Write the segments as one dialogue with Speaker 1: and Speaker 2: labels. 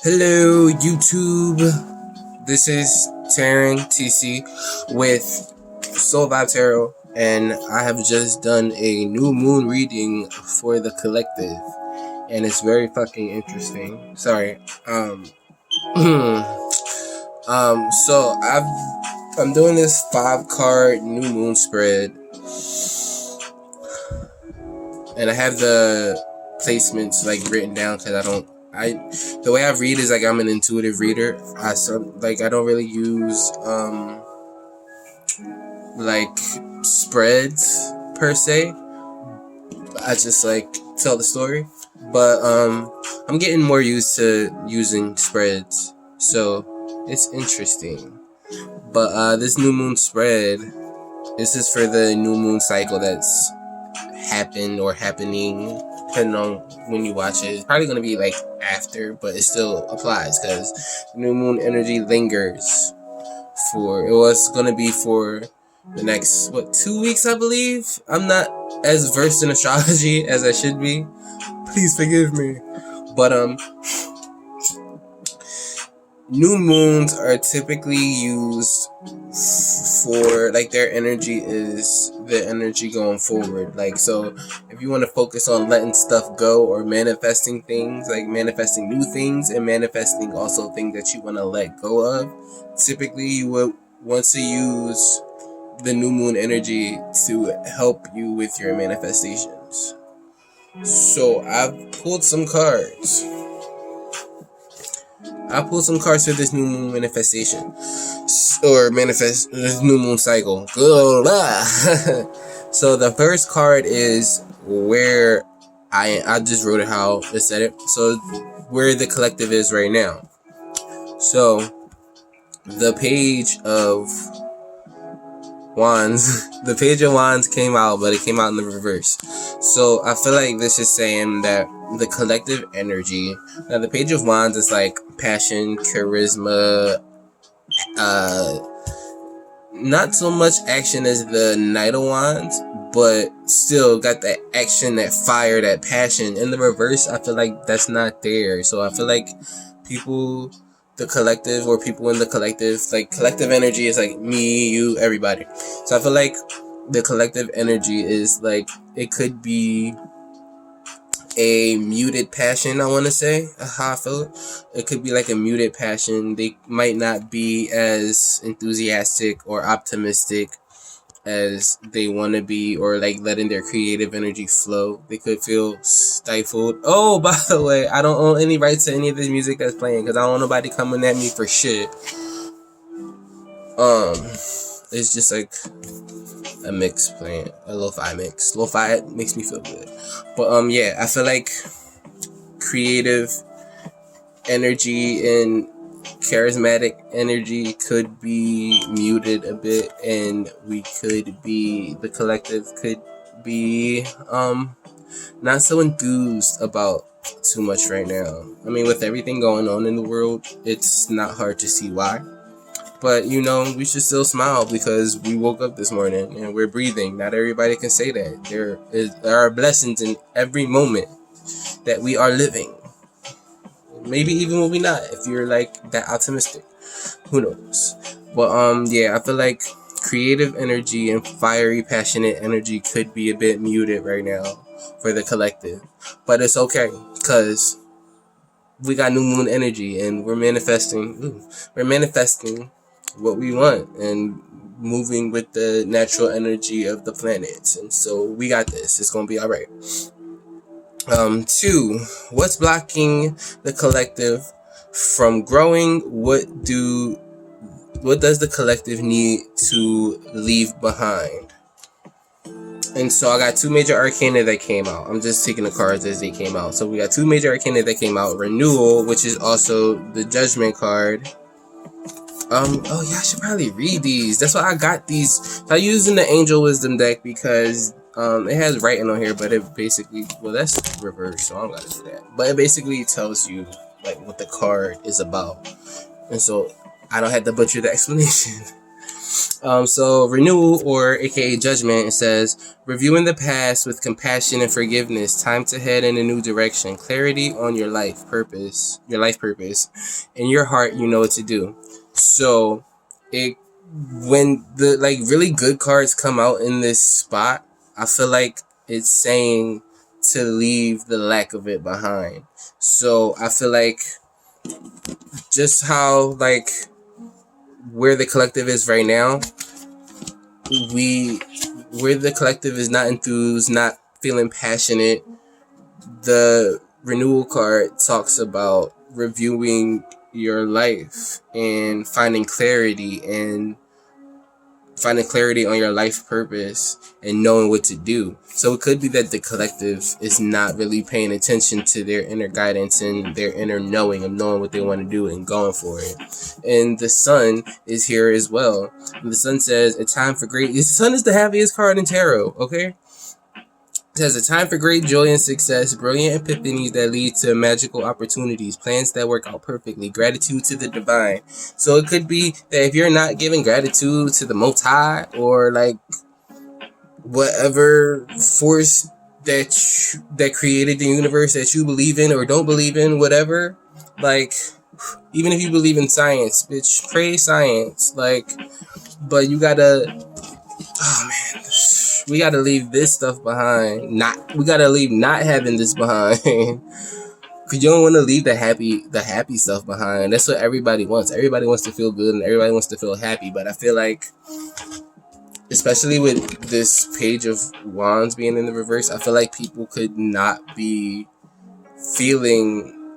Speaker 1: Hello, YouTube. This is Taryn TC with Soul Vibe Tarot, and I have just done a new moon reading for the collective, and it's very fucking interesting. Sorry. So I'm doing this 5-card new moon spread, and I have the placements like written down because the way I read is like I'm an intuitive reader. I don't really use like spreads per se. I just like tell the story. But I'm getting more used to using spreads, so it's interesting. But this new moon spread, this is for the new moon cycle that's happened or happening, depending on when you watch it. It's probably going to be like after, but it still applies because new moon energy lingers it was going to be for the next 2 weeks, I believe. I'm not as versed in astrology as I should be, please forgive me. But new moons are typically used for, like, their energy is the energy going forward. Like, so if you want to focus on letting stuff go or manifesting things, like manifesting new things and manifesting also things that you want to let go of, typically you would want to use the new moon energy to help you with your manifestations. So I've pulled some cards. I pulled some cards for this new moon manifestation, or this new moon cycle. So the first card is where I just wrote it how it said it. So where the collective is right now. So the Page of Wands, the Page of Wands came out, but it came out in the reverse. So I feel like this is saying that the collective energy. Now the Page of Wands is like passion, charisma, not so much action as the Knight of Wands, but still got that action, that fire, that passion. In the reverse, I feel like that's not there. So I feel like people in the collective, like collective energy is like me, you, everybody. So I feel like the collective energy is like, it could be a muted passion, I want to say, how I feel it. It could be like a muted passion. They might not be as enthusiastic or optimistic as they want to be, or like letting their creative energy flow. They could feel stifled. Oh, by the way, I don't own any rights to any of this music that's playing because I don't want nobody coming at me for shit. It's just like a mix playing, a lo-fi mix. Lo-fi makes me feel good. But yeah, I feel like creative energy and charismatic energy could be muted a bit, and the collective could be not so enthused about too much right now. I mean, with everything going on in the world, it's not hard to see why. But, we should still smile because we woke up this morning and we're breathing. Not everybody can say that. There are blessings in every moment that we are living. Maybe even when we're not, if you're like that optimistic. Who knows? But, yeah, I feel like creative energy and fiery, passionate energy could be a bit muted right now for the collective. But it's okay because we got new moon energy and we're manifesting. We're manifesting what we want and moving with the natural energy of the planets, and so we got this. It's gonna be all right. 2, what's blocking the collective from growing? What does the collective need to leave behind? And so I got 2 major arcana that came out. I'm just taking the cards as they came out. So we got 2 major arcana that came out. Renewal, which is also the Judgment card. Oh yeah, I should probably read these. That's why I got these. I'm using the Angel Wisdom deck because it has writing on here, but it basically, that's reverse, so I don't gotta do that. But it basically tells you like what the card is about, and so I don't have to butcher the explanation. So renewal, or aka judgment, it says reviewing the past with compassion and forgiveness. Time to head in a new direction. Clarity on your life purpose. Your life purpose. In your heart, you know what to do. So, it when the really good cards come out in this spot, I feel like it's saying to leave the lack of it behind. So I feel like just how where the collective is right now, where the collective is not enthused, not feeling passionate. The renewal card talks about reviewing your life and finding clarity on your life purpose and knowing what to do. So it could be that the collective is not really paying attention to their inner guidance and their inner knowing of knowing what they want to do and going for it. And the sun is here as well. And the sun says a time for great. The sun is the happiest card in tarot, okay? It says a time for great joy and success, brilliant epiphanies that lead to magical opportunities, plans that work out perfectly, gratitude to the divine. So it could be that if you're not giving gratitude to the Most High or whatever force that created the universe that you believe in or don't believe in, whatever, even if you believe in science, bitch, praise science, but you gotta, oh man, we gotta leave this stuff behind. We gotta leave not having this behind. Cause you don't want to leave the happy stuff behind. That's what everybody wants. Everybody wants to feel good and everybody wants to feel happy. But I feel like, especially with this Page of Wands being in the reverse, I feel like people could not be feeling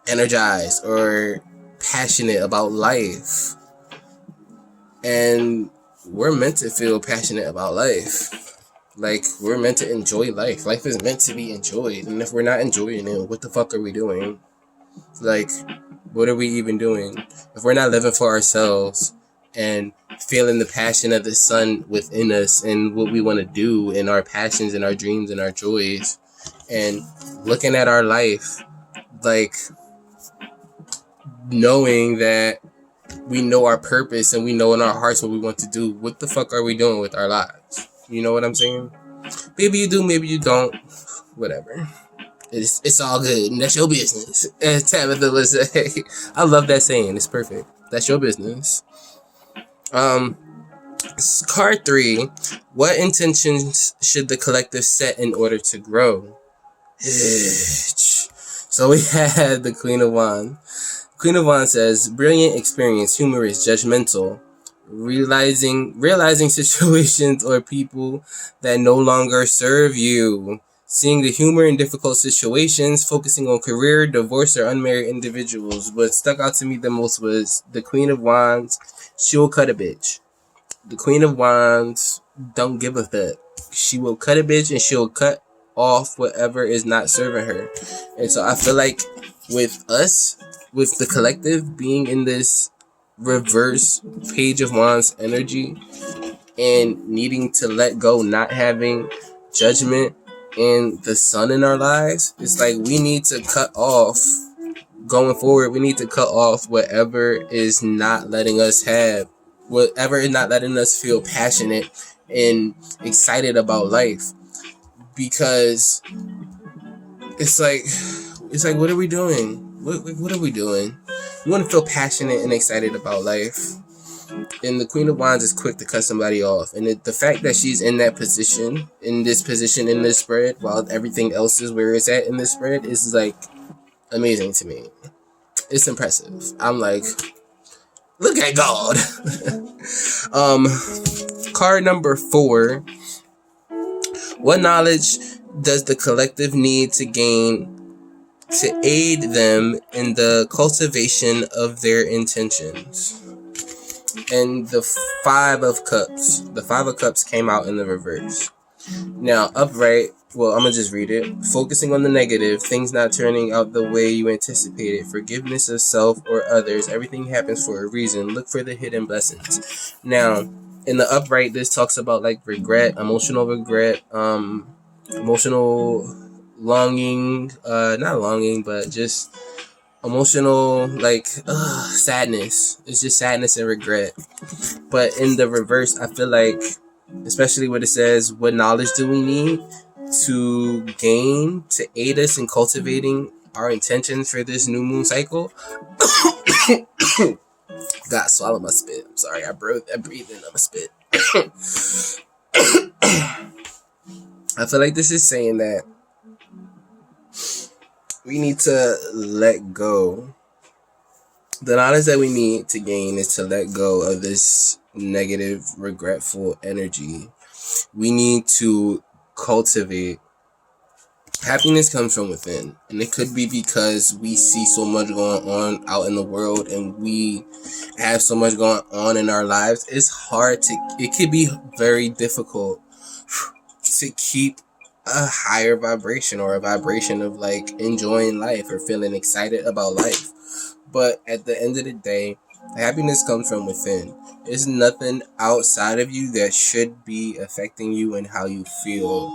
Speaker 1: energized or passionate about life. And we're meant to feel passionate about life. We're meant to enjoy life. Life is meant to be enjoyed. And if we're not enjoying it, what the fuck are we doing? What are we even doing? If we're not living for ourselves and feeling the passion of the sun within us and what we want to do and our passions and our dreams and our joys, and looking at our life, knowing that we know our purpose and we know in our hearts what we want to do, what the fuck are we doing with our lives? You know what I'm saying? Maybe you do, maybe you don't. Whatever. It's all good. And that's your business. As Tabitha would say. I love that saying. It's perfect. That's your business. Card 3. What intentions should the collective set in order to grow? So we had the Queen of Wands. Queen of Wands says, brilliant experience, humorous, judgmental, realizing situations or people that no longer serve you, seeing the humor in difficult situations, focusing on career, divorce, or unmarried individuals. What stuck out to me the most was the Queen of Wands. She will cut a bitch. The Queen of Wands don't give a fuck. She will cut a bitch and she'll cut off whatever is not serving her. And so I feel like with us, with the collective being in this reverse Page of Wands energy and needing to let go, not having judgment and the sun in our lives, it's we need to cut off, going forward, we need to cut off whatever is not letting us feel passionate and excited about life. Because it's what are we doing? What are we doing? We want to feel passionate and excited about life. And the Queen of Wands is quick to cut somebody off. And the fact that she's in this spread, while everything else is where it's at in this spread, is amazing to me. It's impressive. I'm look at God. Card number 4. What knowledge does the collective need to gain to aid them in the cultivation of their intentions? And the Five of Cups. The Five of Cups came out in the reverse. Now, upright, well, I'm going to just read it. Focusing on the negative, things not turning out the way you anticipated, forgiveness of self or others, everything happens for a reason. Look for the hidden blessings. Now, in the upright, this talks about regret, emotional regret, emotional longing, not longing, but just emotional, like, sadness. It's just sadness and regret. But in the reverse, I feel like, especially when it says, what knowledge do we need to gain to aid us in cultivating our intentions for this new moon cycle? God, swallow my spit. I'm sorry, I breathed in on my spit. I feel like this is saying that we need to let go. The knowledge that we need to gain is to let go of this negative, regretful energy. We need to cultivate. Happiness comes from within, and it could be because we see so much going on out in the world and we have so much going on in our lives. It could be very difficult to keep a higher vibration, or a vibration of like enjoying life or feeling excited about life. But at the end of the day, happiness comes from within. There's nothing outside of you that should be affecting you and how you feel.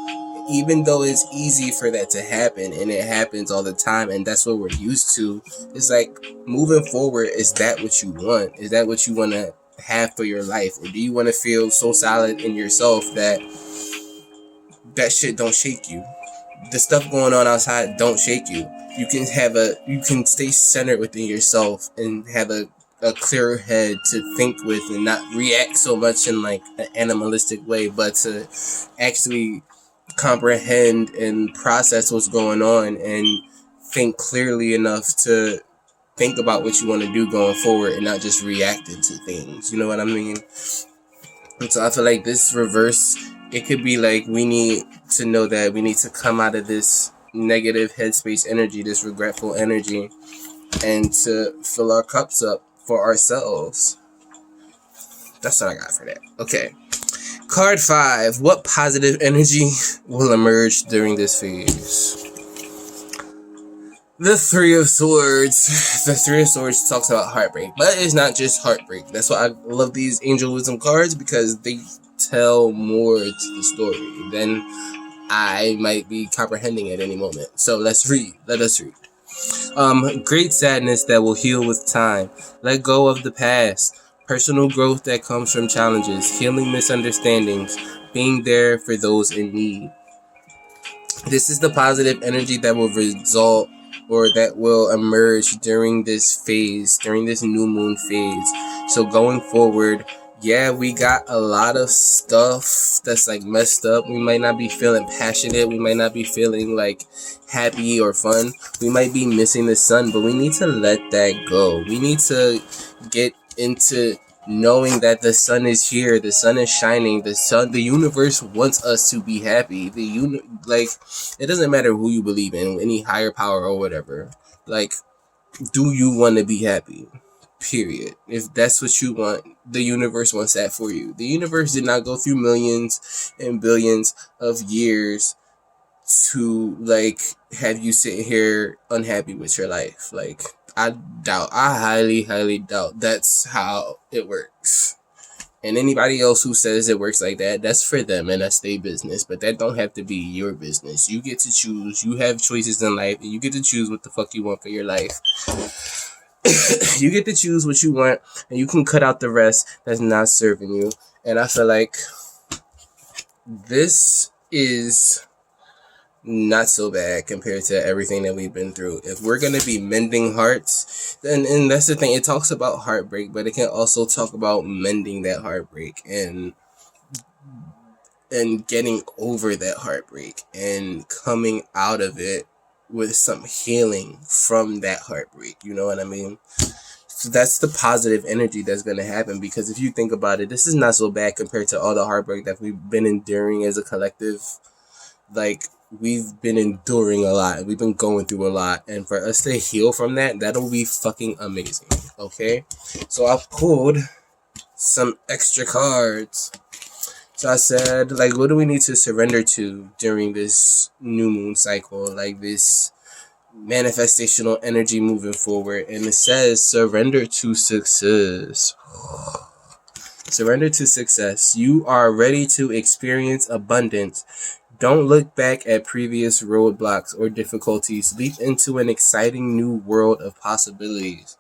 Speaker 1: Even though it's easy for that to happen, and it happens all the time, and that's what we're used to. It's like, moving forward, is that what you want? Is that what you want to have for your life? Or do you want to feel so solid in yourself that shit don't shake you? The stuff going on outside don't shake you. You can stay centered within yourself and have a clearer head to think with, and not react so much in like an animalistic way, but to actually comprehend and process what's going on and think clearly enough to think about what you want to do going forward, and not just reacting to things. You know what I mean? And so I feel like this reverse, it could be like, we need to know that we need to come out of this negative headspace energy, this regretful energy, and to fill our cups up for ourselves. That's what I got for that. Okay. Card 5. What positive energy will emerge during this phase? The Three of Swords. The Three of Swords talks about heartbreak, but it's not just heartbreak. That's why I love these angel wisdom cards, because they tell more to the story than I might be comprehending at any moment. So let's read. Let us read. Great sadness that will heal with time. Let go of the past. Personal growth that comes from challenges, healing misunderstandings, being there for those in need. This is the positive energy that will result, or that will emerge during this phase, during this new moon phase. So going forward, yeah, we got a lot of stuff that's like messed up. We might not be feeling passionate. We might not be feeling like happy or fun. We might be missing the sun, but we need to let that go. We need to get into knowing that the sun is here, the sun is shining, the universe wants us to be happy. It doesn't matter who you believe in, any higher power or whatever. Like, do you want to be happy? Period. If that's what you want, the universe wants that for you. The universe did not go through millions and billions of years to like have you sit here unhappy with your life. Like, I highly, highly doubt that's how it works. And anybody else who says it works like that, that's for them and that's their business. But that don't have to be your business. You get to choose. You have choices in life, and you get to choose what the fuck you want for your life. You get to choose what you want, and you can cut out the rest that's not serving you. And I feel like this is not so bad compared to everything that we've been through. If we're going to be mending hearts, then, and that's the thing, it talks about heartbreak, but it can also talk about mending that heartbreak and getting over that heartbreak and coming out of it with some healing from that heartbreak. You know what I mean? So that's the positive energy that's going to happen, because if you think about it, this is not so bad compared to all the heartbreak that we've been enduring as a collective. Like, we've been enduring a lot. We've been going through a lot. And for us to heal from that, that'll be fucking amazing. Okay? So I pulled some extra cards. So I said, like, what do we need to surrender to during this new moon cycle? Like, this manifestational energy moving forward. And it says, surrender to success. Surrender to success. You are ready to experience abundance. Don't look back at previous roadblocks or difficulties. Leap into an exciting new world of possibilities.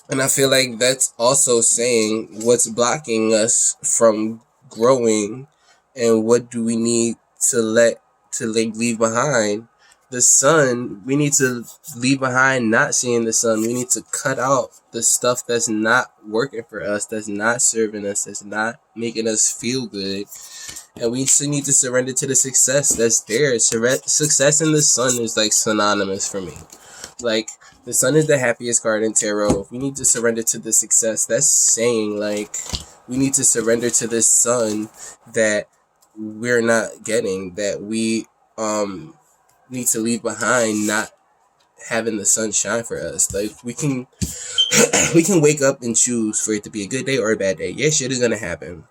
Speaker 1: And I feel like that's also saying what's blocking us from growing and what do we need to leave behind. The sun, we need to leave behind not seeing the sun. We need to cut out the stuff that's not working for us, that's not serving us, that's not making us feel good. And we still need to surrender to the success that's there. Success in the sun is like synonymous for me. Like, the sun is the happiest card in tarot. We need to surrender to the success. That's saying, like, we need to surrender to this sun that we're not getting, that we need to leave behind, not having the sun shine for us. Like, we can we can wake up and choose for it to be a good day or a bad day. Yeah, shit is gonna happen.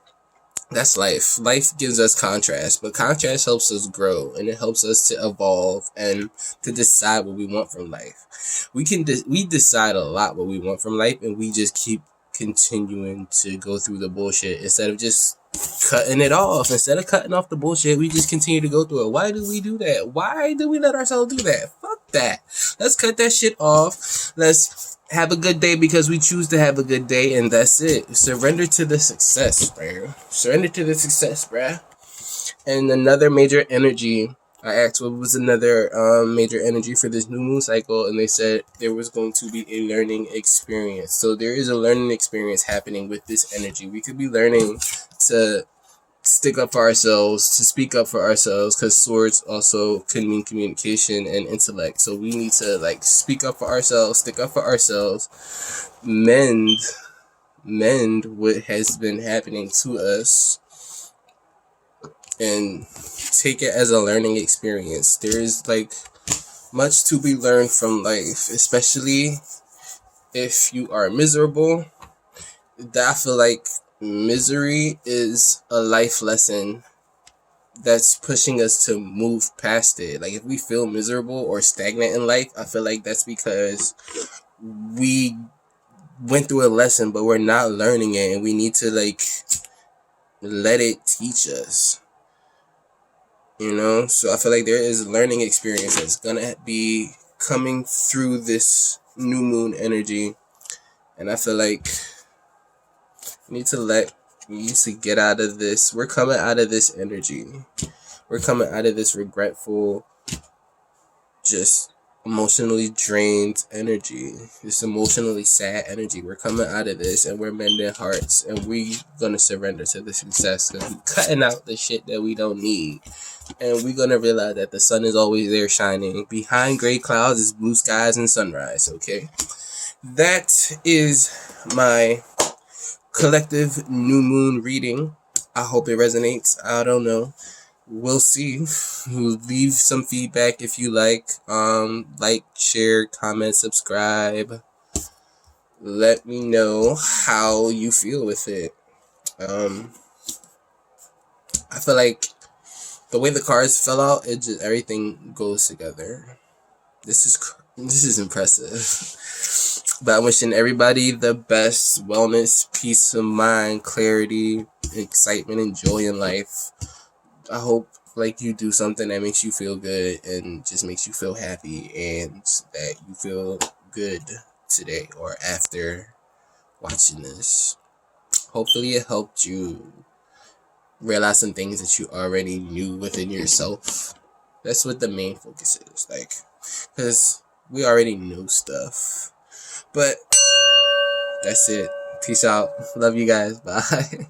Speaker 1: That's life. Life gives us contrast, but contrast helps us grow, and it helps us to evolve and to decide what we want from life. We decide a lot what we want from life, and we just keep continuing to go through the bullshit instead of just cutting it off. Instead of cutting off the bullshit, we just continue to go through it. Why do we do that? Why do we let ourselves do that? Fuck that. Let's cut that shit off. Let's have a good day because we choose to have a good day, and that's it. Surrender to the success, bro. Surrender to the success, bruh. And another major energy, I asked what was another major energy for this new moon cycle, and they said there was going to be a learning experience. So there is a learning experience happening with this energy. We could be learning to stick up for ourselves, to speak up for ourselves, because swords also can mean communication and intellect. So we need to, like, speak up for ourselves, stick up for ourselves, mend what has been happening to us, and take it as a learning experience. There is, like, much to be learned from life, especially if you are miserable. I feel like misery is a life lesson that's pushing us to move past it. Like, if we feel miserable or stagnant in life, I feel like that's because we went through a lesson, but we're not learning it, and we need to, like, let it teach us. You know? So I feel like there is a learning experience that's gonna be coming through this new moon energy. And I feel like we need to get out of this. We're coming out of this energy. We're coming out of this regretful, just emotionally drained energy. This emotionally sad energy. We're coming out of this, and we're mending hearts, and we gonna surrender to the success, because we're cutting out the shit that we don't need. And we're gonna realize that the sun is always there shining. Behind gray clouds is blue skies and sunrise, okay? That is my collective new moon reading. I hope it resonates. I don't know. We'll see. Leave some feedback if you like. Like, share, comment, subscribe. Let me know how you feel with it. I feel like the way the cards fell out, it just, everything goes together. This is impressive. But I'm wishing everybody the best wellness, peace of mind, clarity, excitement, and joy in life. I hope, like, you do something that makes you feel good and just makes you feel happy, and that you feel good today or after watching this. Hopefully it helped you realize some things that you already knew within yourself. That's what the main focus is, like, because we already knew stuff. But that's it. Peace out. Love you guys. Bye.